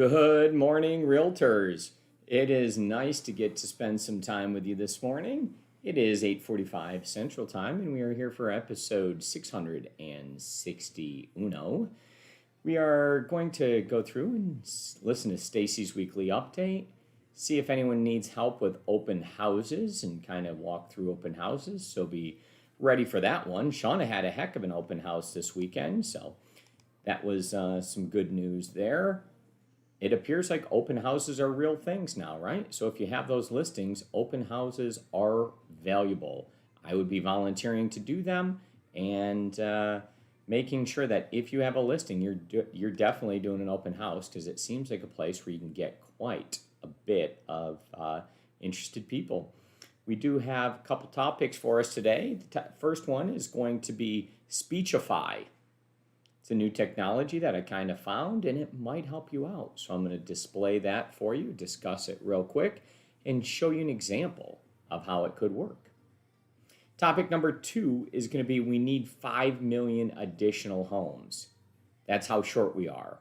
Good morning, realtors. It is nice to get to spend some time with you this morning. It is 8:45 Central Time, and we are here for episode 661. We are going to go through and listen to Stacey's weekly update, see if anyone needs help with open houses, and kind of walk through open houses. So be ready for that one. Shana had a heck of an open house this weekend, so that was some good news there. It appears like open houses are real things now, right? So if you have those listings, open houses are valuable. I would be volunteering to do them and making sure that if you have a listing, you're definitely doing an open house, because it seems like a place where you can get quite a bit of interested people. We do have a couple topics for us today. The first one is going to be Speechify. It's a new technology that I kind of found, and it might help you out. So I'm going to display that for you, discuss it real quick, and show you an example of how it could work. Topic number 2 is going to be we need 5 million additional homes. That's how short we are.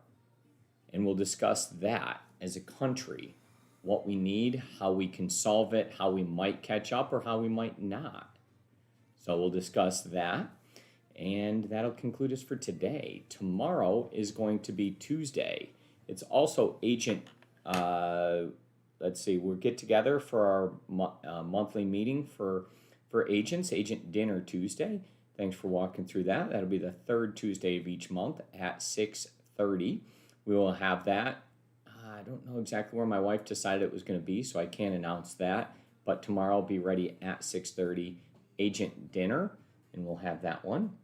And we'll discuss that as a country, what we need, how we can solve it, how we might catch up, or how we might not. So we'll discuss that. And that'll conclude us for today. Tomorrow is going to be Tuesday. It's also agent, we'll get together for our monthly meeting for agents, agent dinner Tuesday. Thanks for walking through that. That'll be the third Tuesday of each month at 6:30. We will have that. I don't know exactly where my wife decided it was going to be, so I can't announce that. But tomorrow I'll be ready at 6:30, agent dinner, and we'll have that one.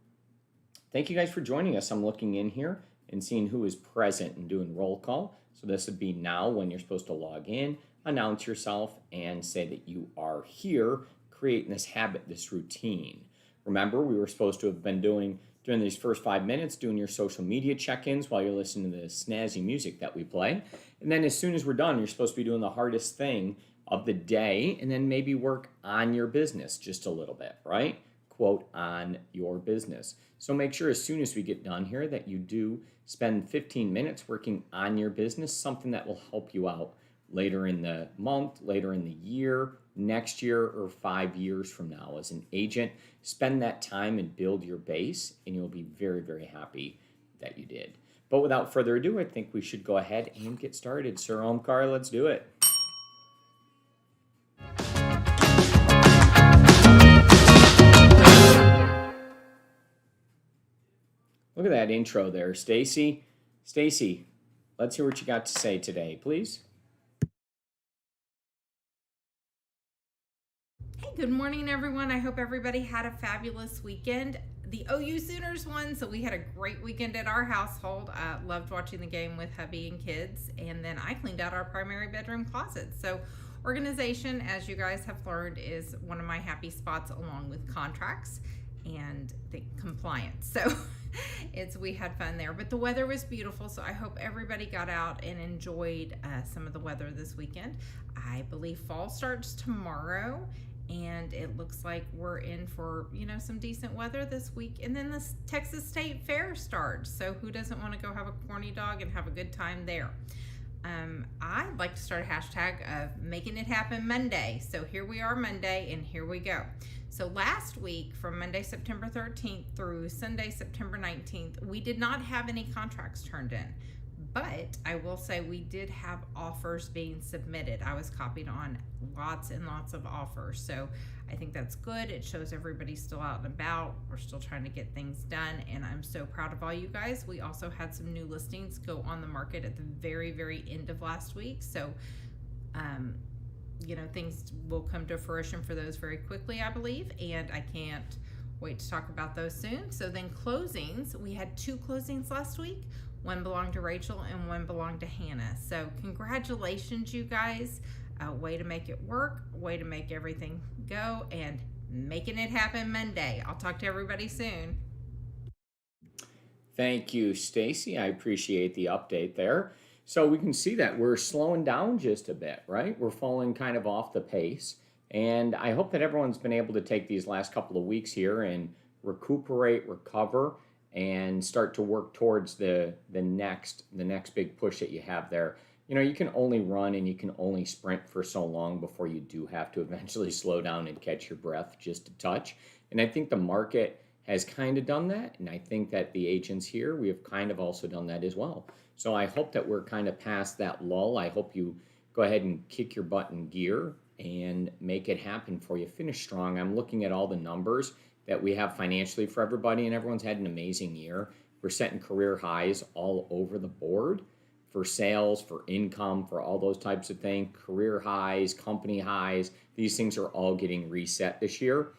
Thank you guys for joining us. I'm looking in here and seeing who is present and doing roll call. So this would be now when you're supposed to log in, announce yourself, and say that you are here, creating this habit, this routine. Remember, we were supposed to have been during these first 5 minutes, doing your social media check-ins while you're listening to the snazzy music that we play. And then as soon as we're done, you're supposed to be doing the hardest thing of the day, and then maybe work on your business just a little bit, right? Quote, on your business. So make sure as soon as we get done here that you do spend 15 minutes working on your business, something that will help you out later in the month, later in the year, next year, or 5 years from now as an agent. Spend that time and build your base, and you'll be very, very happy that you did. But without further ado, I think we should go ahead and get started. Sir Omkar, let's do it. Look at that intro there, Stacey. Stacey, let's hear what you got to say today, please. Hey, good morning, everyone. I hope everybody had a fabulous weekend. The OU Sooners won, so we had a great weekend at our household. I loved watching the game with hubby and kids, and then I cleaned out our primary bedroom closet. So organization, as you guys have learned, is one of my happy spots, along with contracts and the compliance. So we had fun there, but the weather was beautiful. So I hope everybody got out and enjoyed some of the weather this weekend. I believe fall starts tomorrow, and it looks like we're in for, some decent weather this week. And then the Texas State Fair starts. So who doesn't want to go have a corny dog and have a good time there? I'd like to start a hashtag of making it happen Monday. So here we are Monday, and here we go. So last week, from Monday, September 13th through Sunday, September 19th, we did not have any contracts turned in. But I will say we did have offers being submitted. I was copied on lots and lots of offers. So I think that's good. It shows everybody's still out and about. We're still trying to get things done, and I'm so proud of all you guys. We also had some new listings go on the market at the very, very end of last week. So, things will come to fruition for those very quickly, I believe, and I can't wait to talk about those soon. So then closings, we had 2 closings last week. One belonged to Rachel and one belonged to Hannah. So congratulations, you guys. Way to make it work, way to make everything go, and making it happen Monday. I'll talk to everybody soon. Thank you, Stacey. I appreciate the update there. So we can see that we're slowing down just a bit, right? We're falling kind of off the pace. And I hope that everyone's been able to take these last couple of weeks here and recuperate, recover, and start to work towards the next big push that you have there. You know, you can only run and you can only sprint for so long before you do have to eventually slow down and catch your breath just a touch. And I think the market has kind of done that. And I think that the agents here, we have kind of also done that as well. So I hope that we're kind of past that lull. I hope you go ahead and kick your butt in gear and make it happen for you. Finish strong. I'm looking at all the numbers that we have financially for everybody, and everyone's had an amazing year. We're setting career highs all over the board for sales, for income, for all those types of things. Career highs, company highs, these things are all getting reset this year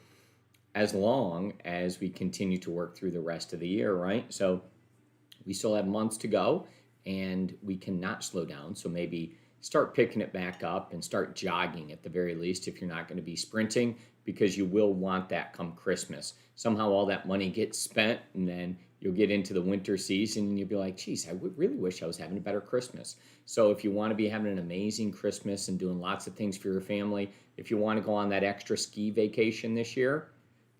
as long as we continue to work through the rest of the year, right? So we still have months to go and we cannot slow down. So maybe start picking it back up and start jogging at the very least if you're not going to be sprinting, because you will want that come Christmas. Somehow all that money gets spent and then you'll get into the winter season and you'll be like, geez, I really wish I was having a better Christmas. So if you want to be having an amazing Christmas and doing lots of things for your family, if you want to go on that extra ski vacation this year,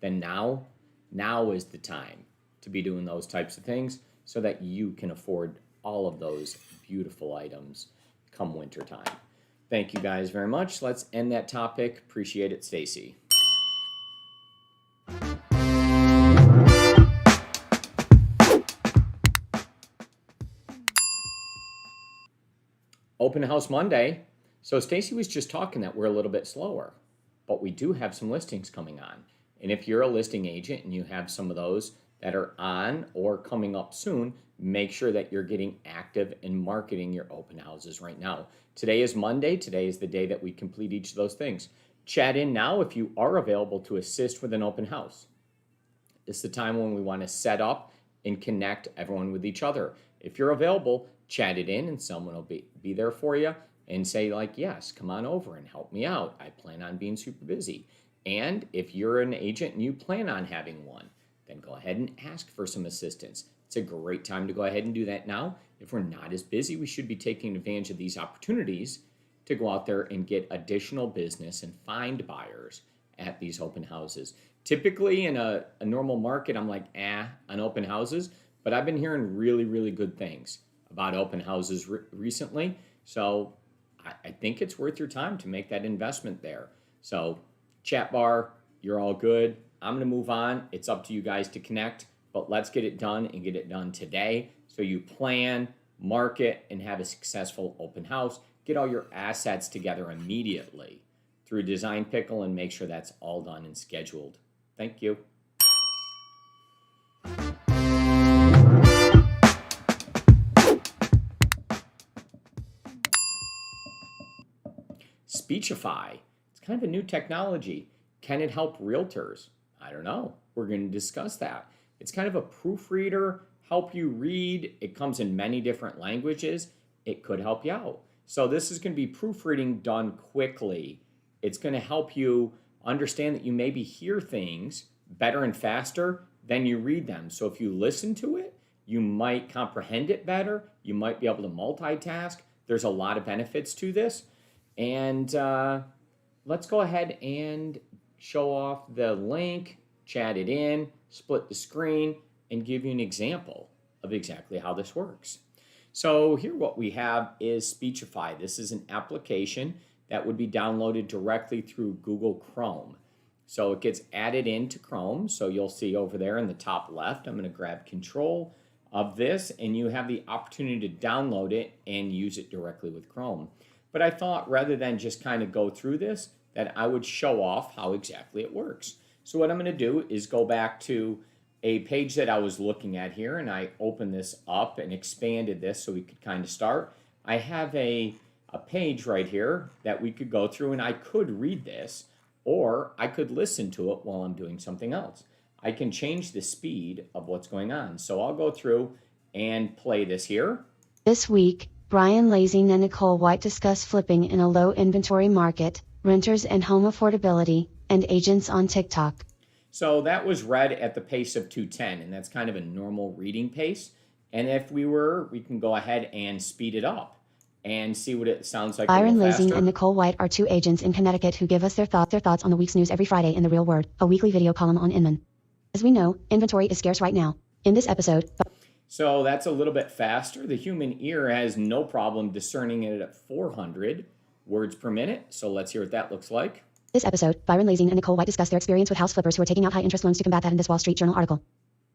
then now is the time to be doing those types of things so that you can afford all of those beautiful items come winter time. Thank you guys very much. Let's end that topic. Appreciate it, Stacey. Open House Monday. So Stacey was just talking that we're a little bit slower, but we do have some listings coming on. And if you're a listing agent and you have some of those that are on or coming up soon, make sure that you're getting active in marketing your open houses right now. Today is Monday. Today is the day that we complete each of those things. Chat in now if you are available to assist with an open house. It's the time when we want to set up and connect everyone with each other. If you're available, chat it in and someone will be there for you and say like, yes, come on over and help me out. I plan on being super busy. And if you're an agent and you plan on having one, then go ahead and ask for some assistance. It's a great time to go ahead and do that now. If we're not as busy, we should be taking advantage of these opportunities to go out there and get additional business and find buyers at these open houses. Typically in a normal market, I'm like, on open houses, but I've been hearing really, really good things about open houses recently. So I think it's worth your time to make that investment there. So chat bar, you're all good. I'm going to move on. It's up to you guys to connect, but let's get it done and get it done today. So you plan, market, and have a successful open house. Get all your assets together immediately through Design Pickle and make sure that's all done and scheduled. Thank you. Speechify. It's kind of a new technology. Can it help realtors? I don't know. We're going to discuss that. It's kind of a proofreader, help you read. It comes in many different languages. It could help you out. So this is going to be proofreading done quickly. It's going to help you understand that you maybe hear things better and faster than you read them. So if you listen to it, you might comprehend it better. You might be able to multitask. There's a lot of benefits to this. And let's go ahead and show off the link, chat it in, split the screen, and give you an example of exactly how this works. So here what we have is Speechify. This is an application that would be downloaded directly through Google Chrome. So it gets added into Chrome. So you'll see over there in the top left, I'm going to grab control of this, and you have the opportunity to download it and use it directly with Chrome. But I thought rather than just kind of go through this, that I would show off how exactly it works. So what I'm going to do is go back to a page that I was looking at here, and I opened this up and expanded this so we could kind of start. I have a page right here that we could go through, and I could read this, or I could listen to it while I'm doing something else. I can change the speed of what's going on. So I'll go through and play this here. This week, Brian Lazing and Nicole White discuss flipping in a low inventory market, renters and home affordability, and agents on TikTok. So that was read at the pace of 210, and that's kind of a normal reading pace. And if we can go ahead and speed it up and see what it sounds like. Byron Lazing and Nicole White are two agents in Connecticut who give us their thoughts on the week's news every Friday in The Real Word, a weekly video column on Inman. As we know, inventory is scarce right now. In this episode, So that's a little bit faster. The human ear has no problem discerning it at 400 words per minute. So let's hear what that looks like. This episode, Byron Lazing and Nicole White discuss their experience with house flippers who are taking out high-interest loans to combat that in this Wall Street Journal article.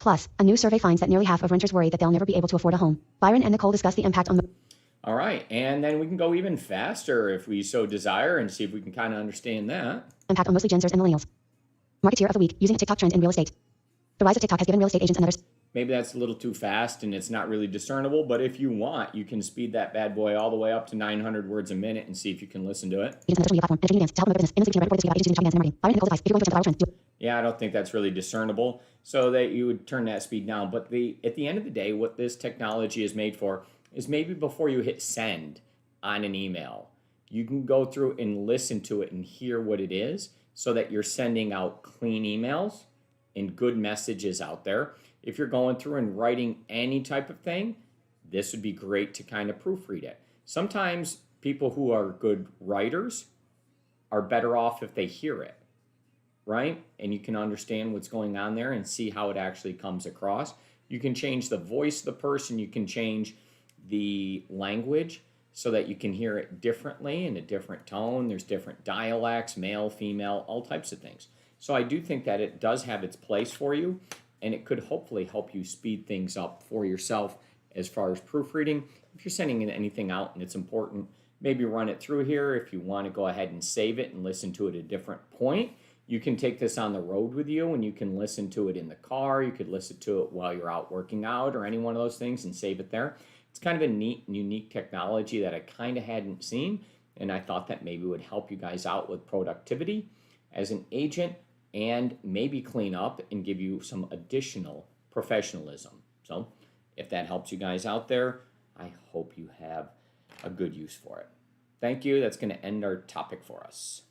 Plus, a new survey finds that nearly half of renters worry that they'll never be able to afford a home. Byron and Nicole discuss the impact on the All right, and then we can go even faster if we so desire and see if we can kind of understand that. impact on mostly Gen Zers and millennials. Marketeer of the week, using a TikTok trend in real estate. The rise of TikTok has given real estate agents and others Maybe that's a little too fast and it's not really discernible, but if you want, you can speed that bad boy all the way up to 900 words a minute and see if you can listen to it. agents and other social media platform, entertaining dance to help them with business. In this week, reported this week about agents using shopping ads and marketing. Byron and Nicole advice. If you're going to attempt a viral trend, do it. Yeah, I don't think that's really discernible, so that you would turn that speed down. But at the end of the day, what this technology is made for is maybe before you hit send on an email, you can go through and listen to it and hear what it is so that you're sending out clean emails and good messages out there. If you're going through and writing any type of thing, this would be great to kind of proofread it. Sometimes people who are good writers are better off if they hear it, right? And you can understand what's going on there and see how it actually comes across. You can change the voice of the person. You can change the language so that you can hear it differently in a different tone. There's different dialects, male, female, all types of things. So I do think that it does have its place for you, and it could hopefully help you speed things up for yourself as far as proofreading. If you're sending anything out and it's important, maybe run it through here. If you want to go ahead and save it and listen to it at a different point, you can take this on the road with you and you can listen to it in the car. You could listen to it while you're out working out or any one of those things and save it there. It's kind of a neat and unique technology that I kind of hadn't seen, and I thought that maybe would help you guys out with productivity as an agent and maybe clean up and give you some additional professionalism. So if that helps you guys out there, I hope you have a good use for it. Thank you. That's going to end our topic for us.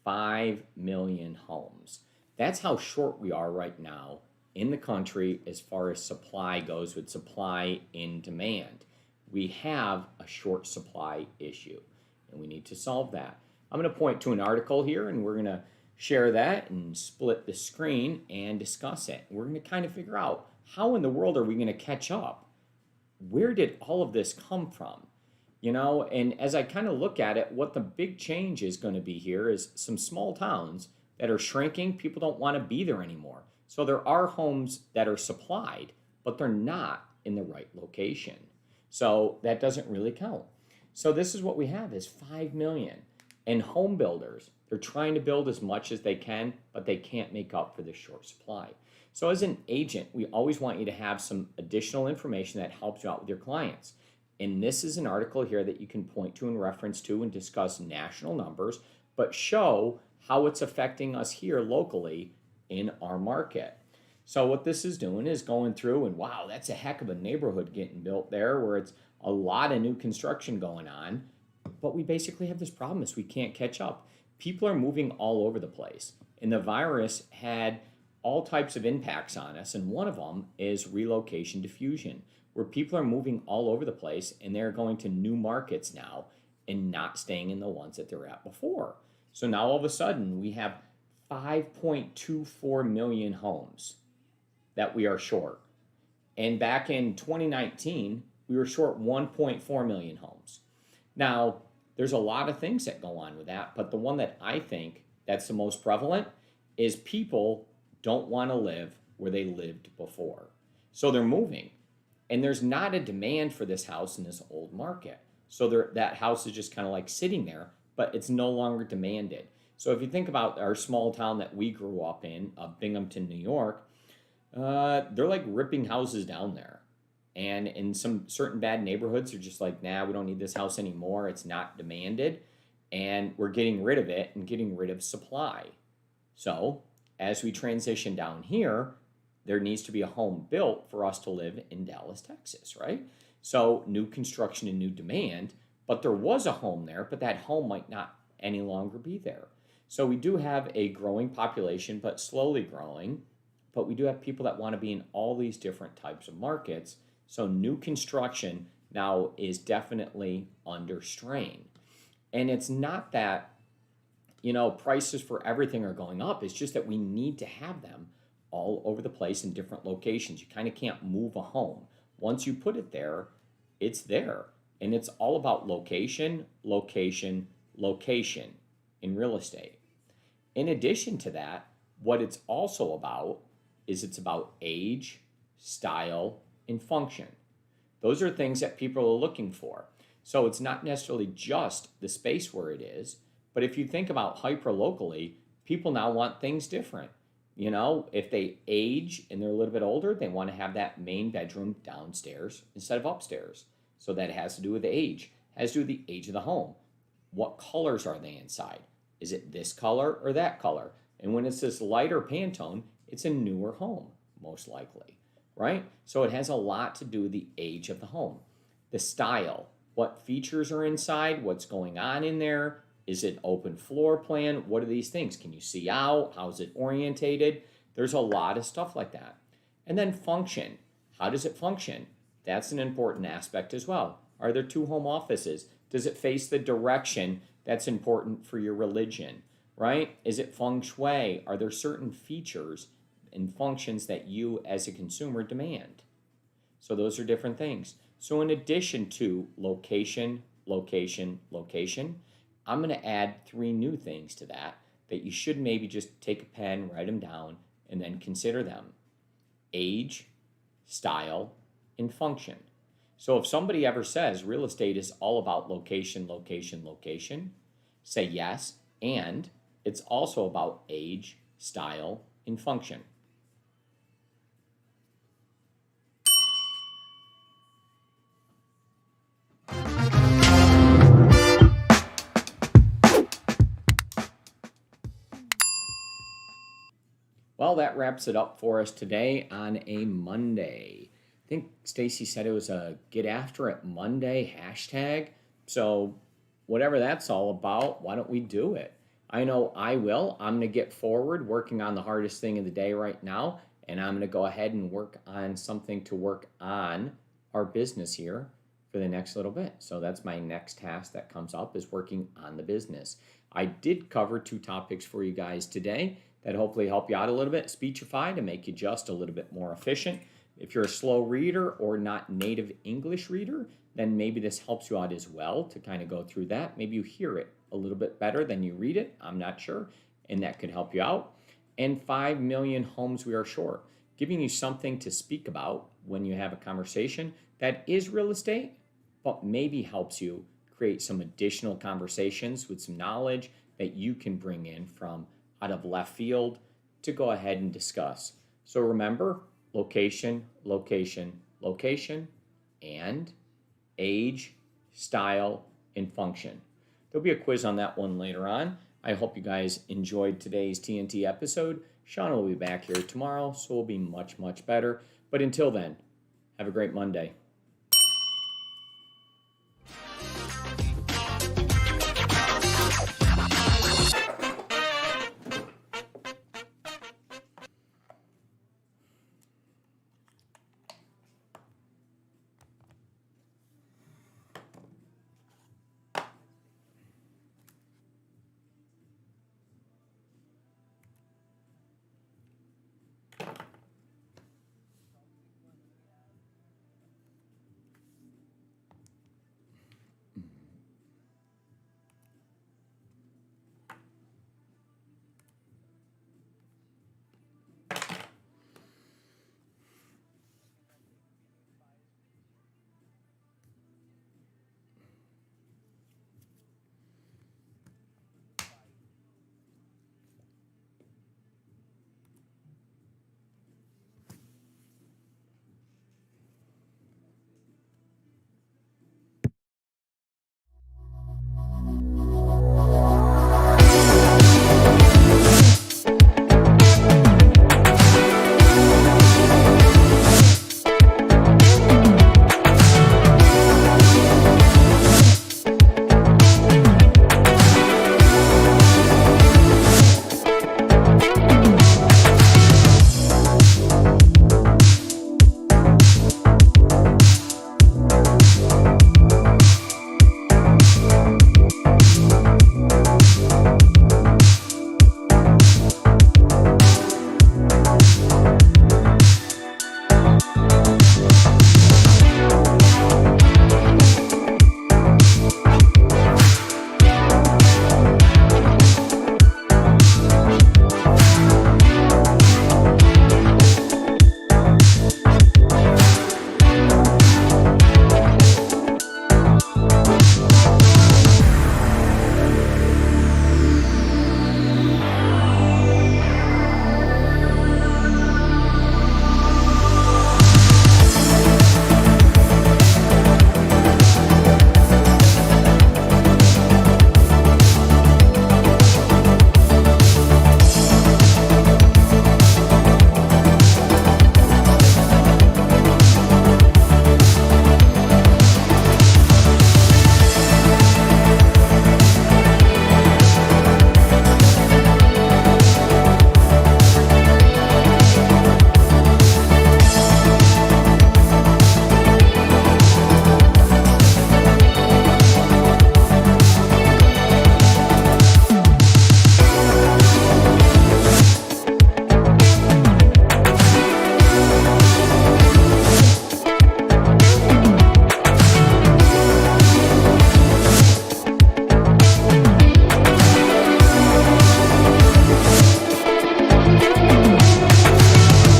$5 million homes. That's how short we are right now in the country as far as supply goes, with supply in demand. We have a short supply issue, and we need to solve that. I'm going to point to an article here, and we're going to share that and split the screen and discuss it. We're going to kind of figure out, how in the world are we going to catch up? Where did all of this come from? You know, and as I kind of look at it, what the big change is going to be here is some small towns that are shrinking. People don't want to be there anymore. So there are homes that are supplied, but they're not in the right location. So that doesn't really count. So this is what we have is 5 million. And home builders, they're trying to build as much as they can, but they can't make up for the short supply. So as an agent, we always want you to have some additional information that helps you out with your clients. And this is an article here that you can point to and reference to and discuss national numbers, but show how it's affecting us here locally in our market. So what this is doing is going through and, wow, that's a heck of a neighborhood getting built there where it's a lot of new construction going on. But we basically have this problem is we can't catch up. People are moving all over the place. And the virus had all types of impacts on us. And one of them is relocation diffusion, where people are moving all over the place and they're going to new markets now and not staying in the ones that they're at before. So now all of a sudden we have 5.24 million homes that we are short. And back in 2019, we were short 1.4 million homes. Now, there's a lot of things that go on with that, but the one that I think that's the most prevalent is people don't want to live where they lived before. So they're moving. And there's not a demand for this house in this old market. So that house is just kind of like sitting there, but it's no longer demanded. So if you think about our small town that we grew up in, Binghamton, New York, they're like ripping houses down there. And in some certain bad neighborhoods, they're just like, nah, we don't need this house anymore. It's not demanded. And we're getting rid of it and getting rid of supply. So as we transition down here, there needs to be a home built for us to live in Dallas, Texas, right? So new construction and new demand, but there was a home there, but that home might not any longer be there. So we do have a growing population, but slowly growing, but we do have people that want to be in all these different types of markets. So new construction now is definitely under strain. And it's not that, prices for everything are going up. It's just that we need to have them all over the place in different locations. You kind of can't move a home. Once you put it there, it's there. And it's all about location, location, location in real estate. In addition to that, what it's also about is it's about age, style, and function. Those are things that people are looking for. So it's not necessarily just the space where it is, but if you think about hyper-locally, people now want things different. If they age and they're a little bit older, they want to have that main bedroom downstairs instead of upstairs. So that has to do with the age. It has to do with the age of the home. What colors are they inside? Is it this color or that color? And when it's this lighter Pantone, it's a newer home, most likely, right? So it has a lot to do with the age of the home. The style, what features are inside, what's going on in there. Is it open floor plan? What are these things? Can you see out? How's it orientated? There's a lot of stuff like that. And then function. How does it function? That's an important aspect as well. Are there two home offices? Does it face the direction that's important for your religion, right? Is it feng shui? Are there certain features and functions that you as a consumer demand? So those are different things. So in addition to location, location, location, I'm going to add 3 new things to that you should maybe just take a pen, write them down, and then consider them. Age, style, and function. So if somebody ever says real estate is all about location, location, location, say yes, and it's also about age, style, and function. Well, that wraps it up for us today on a Monday. I think Stacey said it was a Get After It Monday hashtag. So whatever that's all about, why don't we do it? I know I will. I'm going to get forward working on the hardest thing of the day right now, and I'm going to go ahead and work on something to work on our business here for the next little bit. So that's my next task that comes up, is working on the business. I did cover 2 topics for you guys today that hopefully help you out a little bit. Speechify to make you just a little bit more efficient. If you're a slow reader or not native English reader, then maybe this helps you out as well to kind of go through that. Maybe you hear it a little bit better than you read it. I'm not sure. And that could help you out. And 5 million homes we are short, giving you something to speak about when you have a conversation that is real estate, but maybe helps you create some additional conversations with some knowledge that you can bring in from out of left field to go ahead and discuss. So remember, location, location, location, and age, style, and function. There'll be a quiz on that one later on. I hope you guys enjoyed today's TNT episode. Shana will be back here tomorrow, so we'll be much, much better. But until then, have a great Monday.